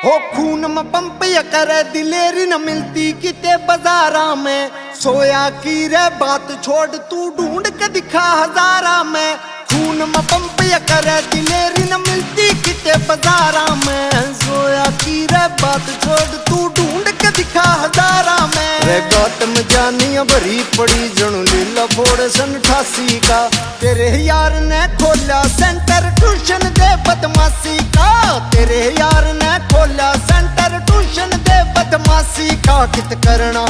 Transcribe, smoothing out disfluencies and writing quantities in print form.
हो खून में पंप या करे दिलेरी न मिलती किते बाजारा में। सोया की रे बात छोड़ तू ढूंढ के दिखा हजारा में। खून में पंप या करे दिलेरी न मिलती किते बाजारा में। सोया की रे बात छोड़ तू ढूंढ के दिखा हजारा में। रे गौतम जानिया भरी पड़ी जणू लीला फोड़ सन 88 का। तेरे यार ने खोला सेंटर ट्यूशन दे बदमाशी का। तेरे यार ने खोला सेंटर ट्यूशन दे बदमाशी का। कित करना